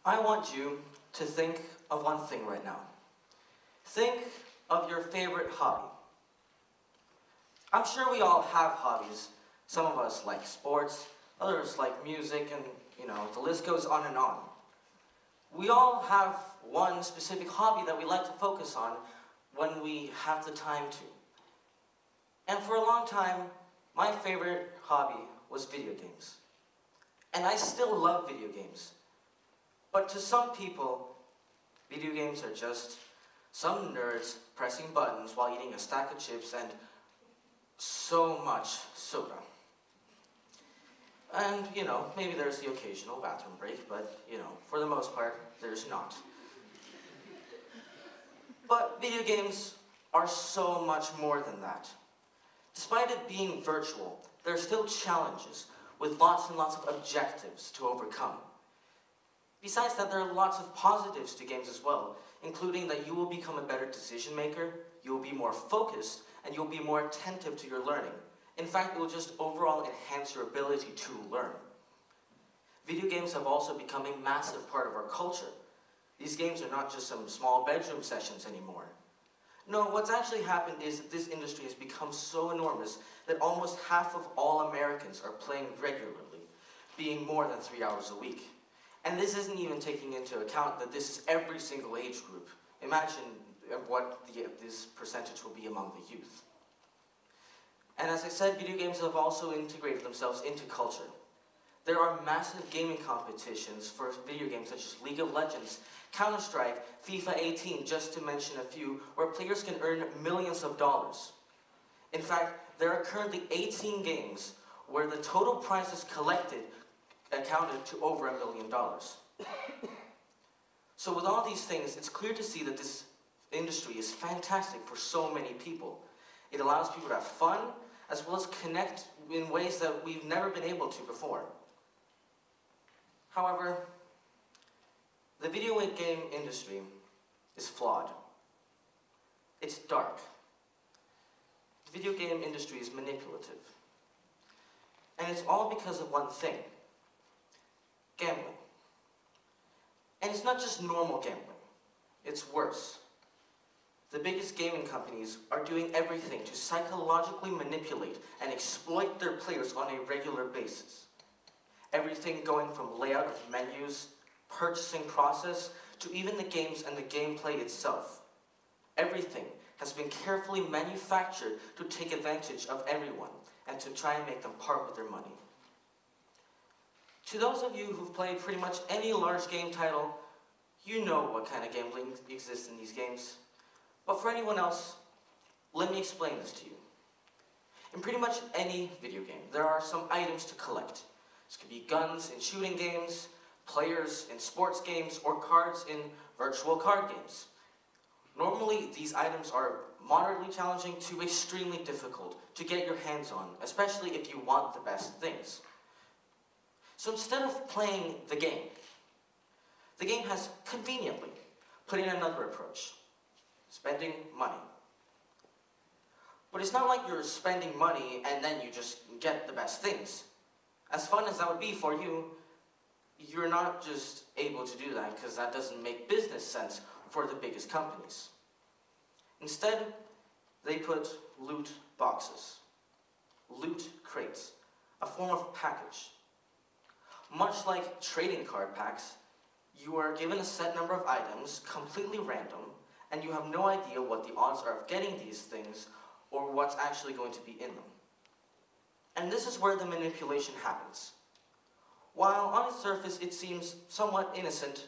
I want you to think of one thing right now. Think of your favorite hobby. I'm sure we all have hobbies. Some of us like sports, others like music, and the list goes on and on. We all have one specific hobby that we like to focus on when we have the time to. And for a long time, my favorite hobby was video games. And I still love video games. But to some people, video games are just some nerds pressing buttons while eating a stack of chips and so much soda. And, maybe there's the occasional bathroom break, but, for the most part, there's not. But video games are so much more than that. Despite it being virtual, there are still challenges with lots and lots of objectives to overcome. Besides that, there are lots of positives to games as well, including that you will become a better decision maker, you will be more focused, and you'll be more attentive to your learning. In fact, it will just overall enhance your ability to learn. Video games have also become a massive part of our culture. These games are not just some small bedroom sessions anymore. No, what's actually happened is that this industry has become so enormous that almost half of all Americans are playing regularly, being more than 3 hours a week. And this isn't even taking into account that this is every single age group. Imagine what this percentage will be among the youth. And as I said, video games have also integrated themselves into culture. There are massive gaming competitions for video games such as League of Legends, Counter-Strike, FIFA 18, just to mention a few, where players can earn millions of dollars. In fact, there are currently 18 games where the total prizes collected accounted to over $1 million. So with all these things, it's clear to see that this industry is fantastic for so many people. It allows people to have fun, as well as connect in ways that we've never been able to before. However, the video game industry is flawed. It's dark. The video game industry is manipulative. And it's all because of one thing: gambling. And it's not just normal gambling. It's worse. The biggest gaming companies are doing everything to psychologically manipulate and exploit their players on a regular basis. Everything going from layout of menus, purchasing process, to even the games and the gameplay itself. Everything has been carefully manufactured to take advantage of everyone and to try and make them part with their money. To those of you who've played pretty much any large game title, you know what kind of gambling exists in these games. But for anyone else, let me explain this to you. In pretty much any video game, there are some items to collect. This could be guns in shooting games, players in sports games, or cards in virtual card games. Normally, these items are moderately challenging to extremely difficult to get your hands on, especially if you want the best things. So instead of playing the game has conveniently put in another approach: spending money. But it's not like you're spending money and then you just get the best things. As fun as that would be for you, you're not just able to do that because that doesn't make business sense for the biggest companies. Instead, they put loot boxes, loot crates, a form of package. Much like trading card packs, you are given a set number of items, completely random, and you have no idea what the odds are of getting these things or what's actually going to be in them. And this is where the manipulation happens. While on its surface it seems somewhat innocent,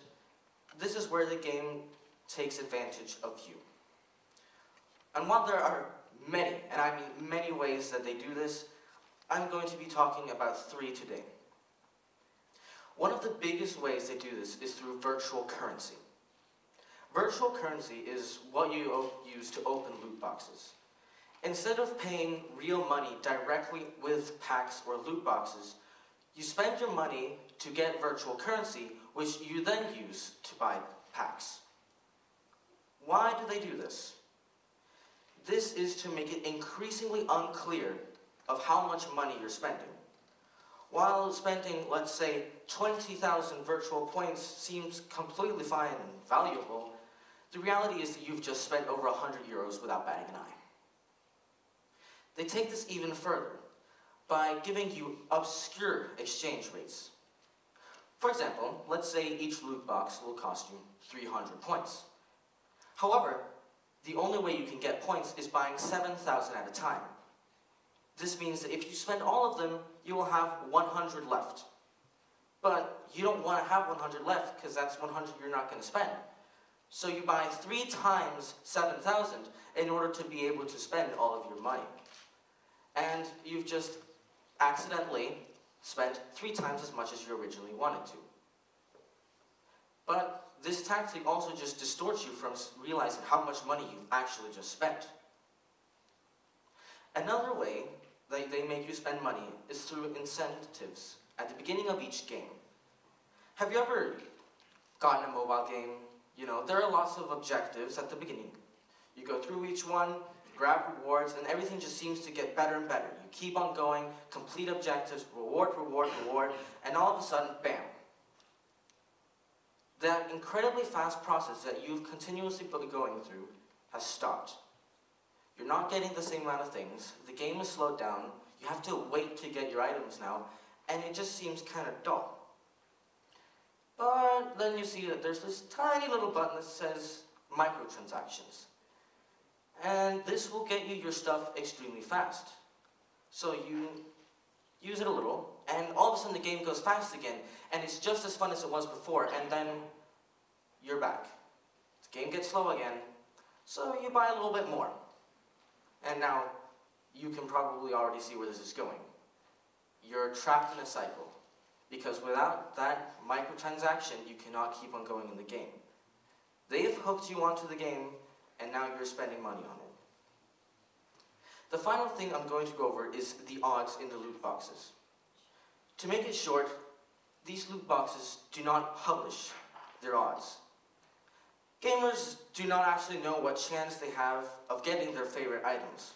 this is where the game takes advantage of you. And while there are many, and I mean many ways that they do this, I'm going to be talking about 3 today. One of the biggest ways they do this is through virtual currency. Virtual currency is what you use to open loot boxes. Instead of paying real money directly with packs or loot boxes, you spend your money to get virtual currency, which you then use to buy packs. Why do they do this? This is to make it increasingly unclear of how much money you're spending. While spending, let's say, 20,000 virtual points seems completely fine and valuable, the reality is that you've just spent over 100 euros without batting an eye. They take this even further by giving you obscure exchange rates. For example, let's say each loot box will cost you 300 points. However, the only way you can get points is buying 7,000 at a time. This means that if you spend all of them, you will have 100 left. But you don't want to have 100 left because that's 100 you're not going to spend. So you buy 3 times 7,000 in order to be able to spend all of your money. And you've just accidentally spent 3 times as much as you originally wanted to. But this tactic also just distorts you from realizing how much money you've actually just spent. Another way that they make you spend money is through incentives at the beginning of each game. Have you ever gotten a mobile game? You know, there are lots of objectives at the beginning. You go through each one, grab rewards, and everything just seems to get better and better. You keep on going, complete objectives, reward, reward, reward, and all of a sudden, bam. That incredibly fast process that you've continuously been going through has stopped. You're not getting the same amount of things, the game is slowed down, you have to wait to get your items now, and it just seems kind of dull. But then you see that there's this tiny little button that says microtransactions. And this will get you your stuff extremely fast. So you use it a little, and all of a sudden the game goes fast again, and it's just as fun as it was before, and then you're back. The game gets slow again, so you buy a little bit more. And now, you can probably already see where this is going. You're trapped in a cycle, because without that microtransaction, you cannot keep on going in the game. They have hooked you onto the game, and now you're spending money on it. The final thing I'm going to go over is the odds in the loot boxes. To make it short, these loot boxes do not publish their odds. Gamers do not actually know what chance they have of getting their favorite items.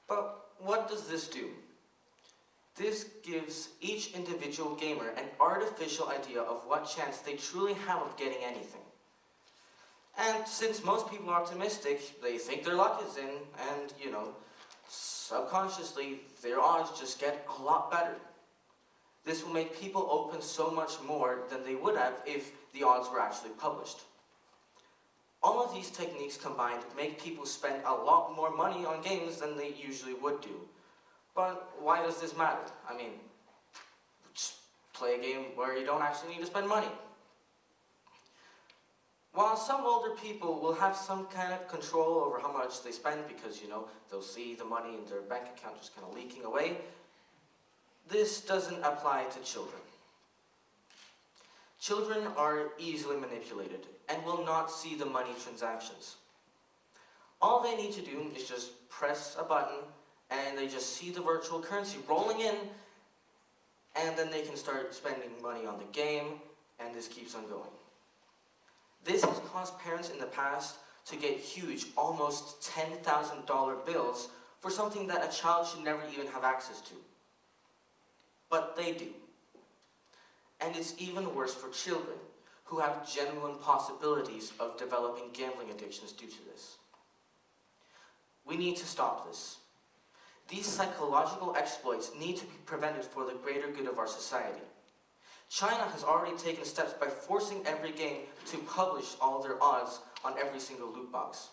But what does this do? This gives each individual gamer an artificial idea of what chance they truly have of getting anything. And since most people are optimistic, they think their luck is in, and, you know, subconsciously, their odds just get a lot better. This will make people open so much more than they would have if the odds were actually published. All of these techniques combined make people spend a lot more money on games than they usually would do. But why does this matter? I mean, just play a game where you don't actually need to spend money. While some older people will have some kind of control over how much they spend because, you know, they'll see the money in their bank account just kind of leaking away, this doesn't apply to children. Children are easily manipulated and will not see the money transactions. All they need to do is just press a button and they just see the virtual currency rolling in, and then they can start spending money on the game, and this keeps on going. This has caused parents in the past to get huge, almost $10,000 bills for something that a child should never even have access to. But they do. And it's even worse for children, who have genuine possibilities of developing gambling addictions due to this. We need to stop this. These psychological exploits need to be prevented for the greater good of our society. China has already taken steps by forcing every game to publish all their odds on every single loot box.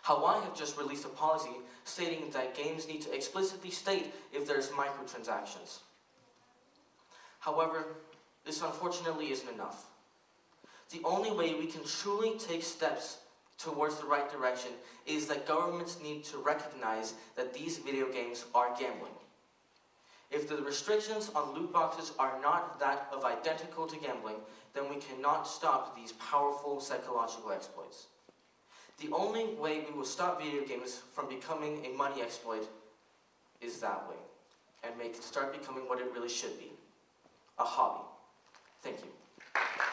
Hawaii have just released a policy stating that games need to explicitly state if there's microtransactions. However, this unfortunately isn't enough. The only way we can truly take steps towards the right direction is that governments need to recognize that these video games are gambling. If the restrictions on loot boxes are not that of identical to gambling, then we cannot stop these powerful psychological exploits. The only way we will stop video games from becoming a money exploit is that way, and make it start becoming what it really should be, a hobby. Thank you.